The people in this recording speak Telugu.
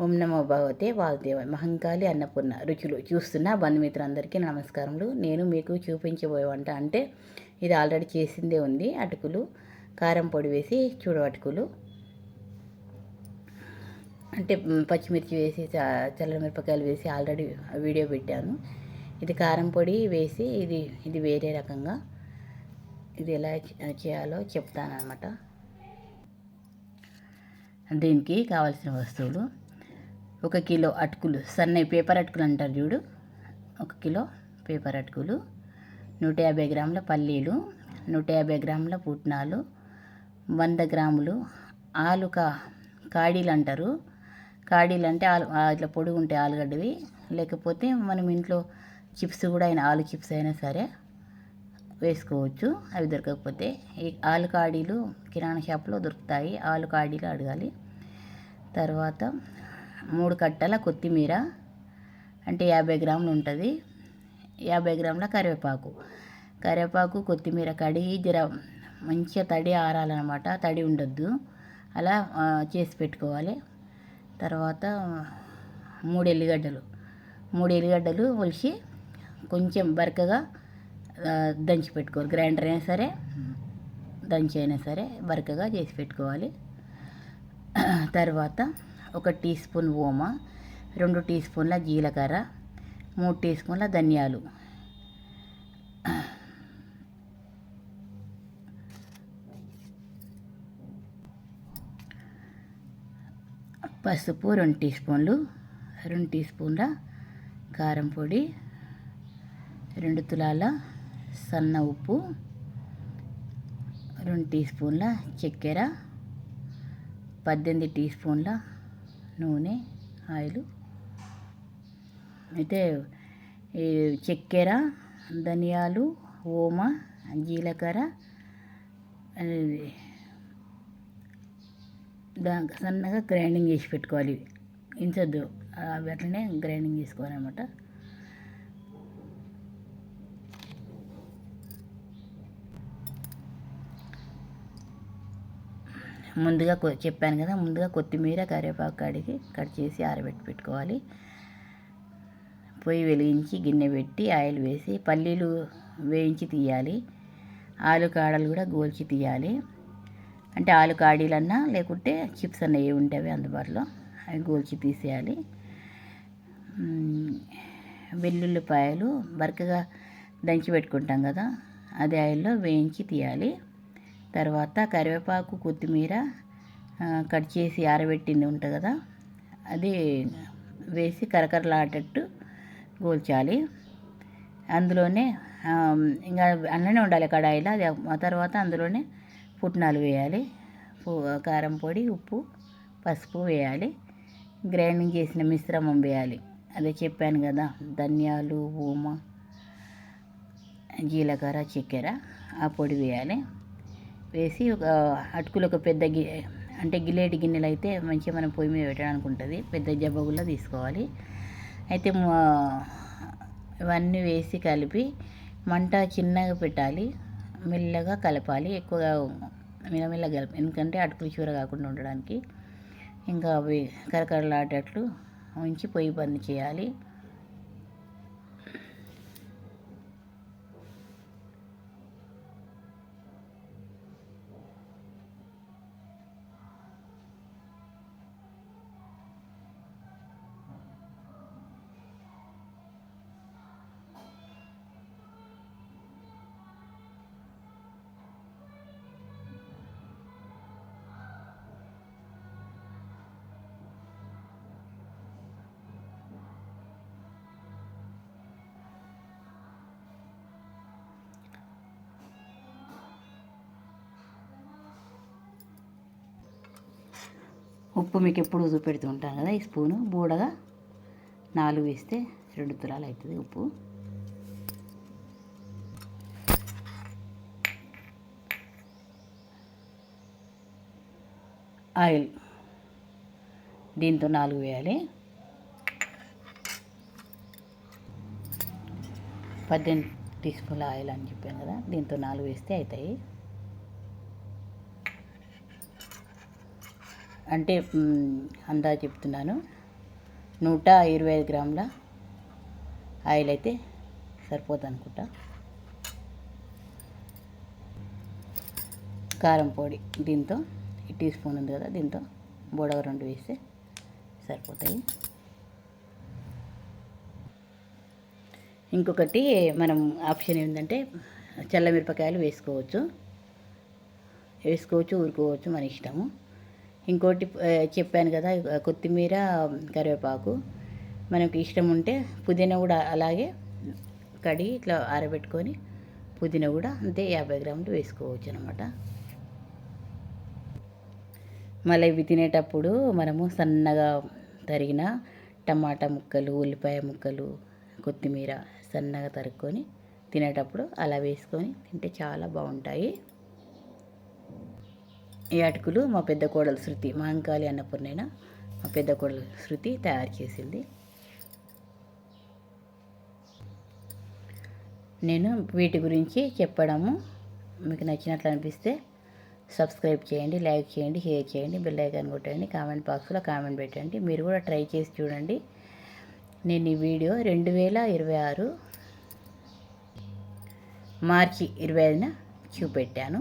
ఓం నమో భగవతే వాసుదేవాయ. మహంకాళి అన్నపూర్ణ రుచులు చూస్తున్న బంధుమిత్రులందరికీ నమస్కారములు. నేను మీకు చూపించబోయే వంట అంటే ఇది ఆల్రెడీ చేసిందే ఉంది. అటుకులు కారం పొడి వేసి చూడవటుకులు అంటే పచ్చిమిర్చి వేసి చల్లమిరపకాయలు వేసి ఆల్రెడీ వీడియో పెట్టాను. ఇది కారం పొడి వేసి ఇది వేరే రకంగా ఇది ఎలా చేయాలో చెప్తానమాట. దీనికి కావాల్సిన వస్తువులు: 1 కిలో అటుకులు, సన్నవి పేపర్ అటుకులు అంటారు చూడు, 1 కిలో పేపర్ అటుకులు, 150 గ్రాముల పల్లీలు, 150 గ్రాముల పుట్నాలు, 100 గ్రాములు ఆలు కాడీలు అంటారు. కాడీలు అంటే ఇట్లా పొడుగు ఉంటాయి ఆలుగడ్డవి, లేకపోతే మనం ఇంట్లో చిప్స్ కూడా ఆలు చిప్స్ అయినా సరే వేసుకోవచ్చు. అవి దొరకకపోతే ఈ ఆలు కాడీలు కిరాణా షాప్లో దొరుకుతాయి. ఆలు కాడీలు అడగాలి. తర్వాత 3 కట్టల కొత్తిమీర అంటే 50 గ్రాములు ఉంటుంది. 50 గ్రాముల కరివేపాకు కొత్తిమీర కడిగి జర మంచిగా తడి ఆరాలన్నమాట, తడి ఉండొద్దు, అలా చేసి పెట్టుకోవాలి. తర్వాత 3 ఎల్లిగడ్డలు ఒలిచి కొంచెం బరకగా దంచి పెట్టుకోవాలి. గ్రైండర్ అయినా సరే దంచి అయినా సరే బరకగా చేసి పెట్టుకోవాలి. తర్వాత 1 టీ స్పూన్ ఓమ, 2 టీ స్పూన్ల జీలకర్ర, 3 టీ స్పూన్ల ధనియాలు, పసుపు 2 టీ స్పూన్లు, 2 టీ స్పూన్ల కారం పొడి, 2 తులాల సన్న ఉప్పు, 2 టీ స్పూన్ల చక్కెర, 18 టీ స్పూన్ల నూనె ఆయిల్. అయితే ఈ చక్కెర, ధనియాలు, ఓమ, జీలకర్ర సన్నగా గ్రైండింగ్ చేసి పెట్టుకోవాలి. ఇంచొద్దు, అట్లనే గ్రైండింగ్ చేసుకోవాలన్నమాట. ముందుగా చెప్పాను కదా, ముందుగా కొత్తిమీర కరివేపాకు కడిగి కట్ చేసి పెట్టుకోవాలి. పొయ్యి వెలిగించి గిన్నె పెట్టి ఆయిల్ వేసి పల్లీలు వేయించి తీయాలి. ఆలు కాడలు కూడా గోల్చి తీయాలి. అంటే ఆలు కాడీలన్నా లేకుంటే చిప్స్ అన్న ఏవి ఉంటాయి అందుబాటులో, అవి గోల్చి తీసేయాలి. వెల్లుల్లిపాయలు బరకగా దంచి పెట్టుకుంటాం కదా, అదే ఆయిల్లో వేయించి తీయాలి. తర్వాత కరివేపాకు కొత్తిమీర కట్ చేసి ఆరబెట్టింది ఉంటుంది కదా, అది వేసి కరకరలాడేటట్టు గోల్చాలి. అందులోనే ఇంకా అన్ననే ఉండాలి కడాయిలో. అది ఆ తర్వాత అందులోనే పుట్నాలు వేయాలి, కారం పొడి, ఉప్పు, పసుపు వేయాలి. గ్రైండింగ్ చేసిన మిశ్రమం వేయాలి. అదే చెప్పాను కదా, ధనియాలు, ఓమ, జీలకర్ర, చక్కెర, ఆ పొడి వేయాలి. వేసి అటుకులు ఒక పెద్ద అంటే గిలేటి గిన్నెలు అయితే మంచిగా మనం పొయ్యి మీద పెట్టడానికి ఉంటుంది, పెద్ద జబ్బగుల్లో తీసుకోవాలి. అయితే ఇవన్నీ వేసి కలిపి మంట చిన్నగా పెట్టాలి, మెల్లగా కలపాలి. ఎక్కువగా మెల్లమెల్లగా కలపాలి, ఎందుకంటే అటుకులు చూర కాకుండా ఉండడానికి. ఇంకా అవి కరకరలాడేటట్లు ఉంచి పొయ్యి బంద్ చేయాలి. ఉప్పు మీకు ఎప్పుడు చూపెడుతూ ఉంటాను కదా, ఈ స్పూను బూడగా 4 వేస్తే 2 తులాలు అవుతుంది ఉప్పు. ఆయిల్ దీంతో 4 వేయాలి. 18 టీ స్పూన్ల ఆయిల్ అని చెప్పాను కదా, దీంతో 4 వేస్తే అవుతాయి. అంటే అందా చెప్తున్నాను. 125 గ్రాముల ఆయిల్ అయితే సరిపోతుంది అనుకుంటా. కారం పొడి దీంతో ఈ టీ స్పూన్ ఉంది కదా, దీంతో బోడగ 2 వేస్తే సరిపోతాయి. ఇంకొకటి మనం ఆప్షన్ ఏంటంటే చల్లమిరపకాయలు వేసుకోవచ్చు, ఊరుకోవచ్చు, మన ఇష్టము. ఇంకోటి చెప్పాను కదా, కొత్తిమీర, కరివేపాకు మనకు ఇష్టం ఉంటే పుదీనా కూడా అలాగే కడిగి ఇట్లా ఆరబెట్టుకొని పుదీనా కూడా అంతే 50 గ్రాములు వేసుకోవచ్చు అనమాట. మళ్ళీ ఇవి తినేటప్పుడు మనము సన్నగా తరిగిన టమాటా ముక్కలు, ఉల్లిపాయ ముక్కలు, కొత్తిమీర సన్నగా తరుక్కొని తినేటప్పుడు అలా వేసుకొని తింటే చాలా బాగుంటాయి. ఈ అటుకులు మా పెద్ద కోడలు శృతి, మహంకాళి అన్నపూర్ణైన మా పెద్ద కోడలు శృతి తయారు చేసింది. నేను వీటి గురించి చెప్పడము మీకు నచ్చినట్లు అనిపిస్తే సబ్స్క్రైబ్ చేయండి, లైక్ చేయండి, షేర్ చేయండి, బెల్ ఐకాన్ కొట్టండి, కామెంట్ బాక్స్లో కామెంట్ పెట్టండి. మీరు కూడా ట్రై చేసి చూడండి. నేను ఈ వీడియో 2026 మార్చి 25న చూపెట్టాను.